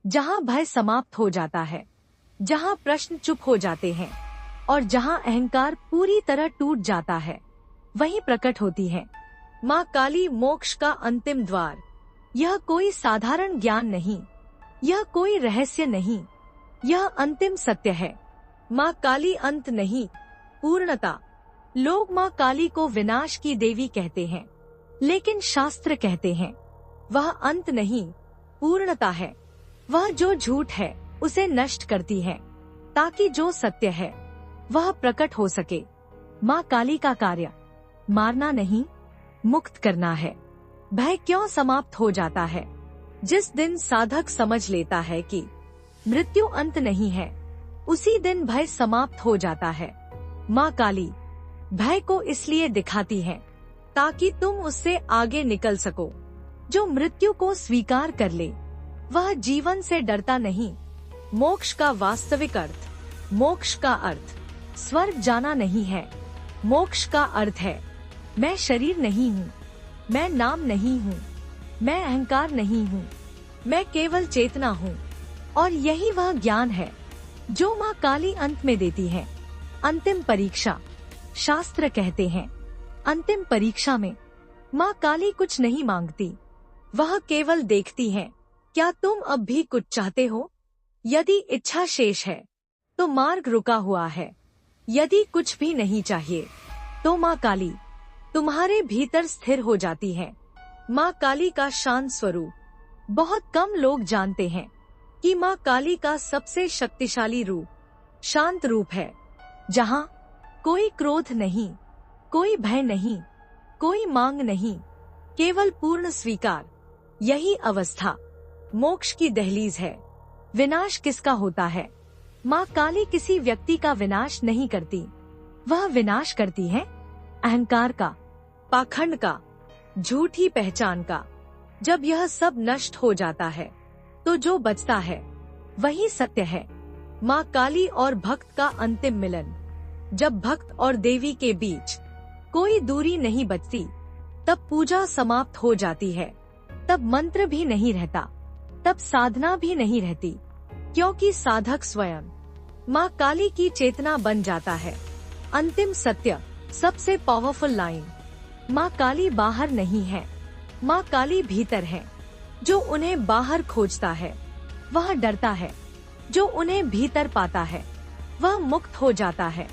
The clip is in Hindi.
जहाँ भय समाप्त हो जाता है, जहाँ प्रश्न चुप हो जाते हैं और जहाँ अहंकार पूरी तरह टूट जाता है, वहीं प्रकट होती है माँ काली, मोक्ष का अंतिम द्वार। यह कोई साधारण ज्ञान नहीं, यह कोई रहस्य नहीं, यह अंतिम सत्य है। माँ काली अंत नहीं, पूर्णता। लोग माँ काली को विनाश की देवी कहते हैं, लेकिन शास्त्र कहते हैं वह अंत नहीं, पूर्णता है। वह जो झूठ है उसे नष्ट करती है, ताकि जो सत्य है वह प्रकट हो सके। माँ काली का कार्य मारना नहीं, मुक्त करना है। भय क्यों समाप्त हो जाता है? जिस दिन साधक समझ लेता है कि मृत्यु अंत नहीं है, उसी दिन भय समाप्त हो जाता है। माँ काली भय को इसलिए दिखाती है ताकि तुम उससे आगे निकल सको। जो मृत्यु को स्वीकार कर ले वह जीवन से डरता नहीं। मोक्ष का वास्तविक अर्थ, मोक्ष का अर्थ स्वर्ग जाना नहीं है। मोक्ष का अर्थ है मैं शरीर नहीं हूँ, मैं नाम नहीं हूँ, मैं अहंकार नहीं हूँ, मैं केवल चेतना हूँ। और यही वह ज्ञान है जो माँ काली अंत में देती है। अंतिम परीक्षा। शास्त्र कहते हैं अंतिम परीक्षा में माँ काली कुछ नहीं मांगती, वह केवल देखती है क्या तुम अब भी कुछ चाहते हो। यदि इच्छा शेष है तो मार्ग रुका हुआ है, यदि कुछ भी नहीं चाहिए तो माँ काली तुम्हारे भीतर स्थिर हो जाती है। माँ काली का शांत स्वरूप। बहुत कम लोग जानते हैं कि माँ काली का सबसे शक्तिशाली रूप शांत रूप है, जहाँ कोई क्रोध नहीं, कोई भय नहीं, कोई मांग नहीं, केवल पूर्ण स्वीकार। यही अवस्था मोक्ष की दहलीज है। विनाश किसका होता है? माँ काली किसी व्यक्ति का विनाश नहीं करती, वह विनाश करती है अहंकार का, पाखंड का, झूठी पहचान का। जब यह सब नष्ट हो जाता है तो जो बचता है वही सत्य है। माँ काली और भक्त का अंतिम मिलन। जब भक्त और देवी के बीच कोई दूरी नहीं बचती, तब पूजा समाप्त हो जाती है, तब मंत्र भी नहीं रहता, तब साधना भी नहीं रहती, क्योंकि साधक स्वयं माँ काली की चेतना बन जाता है। अंतिम सत्य, सबसे पावरफुल लाइन। माँ काली बाहर नहीं है, माँ काली भीतर है। जो उन्हें बाहर खोजता है वह डरता है, जो उन्हें भीतर पाता है वह मुक्त हो जाता है।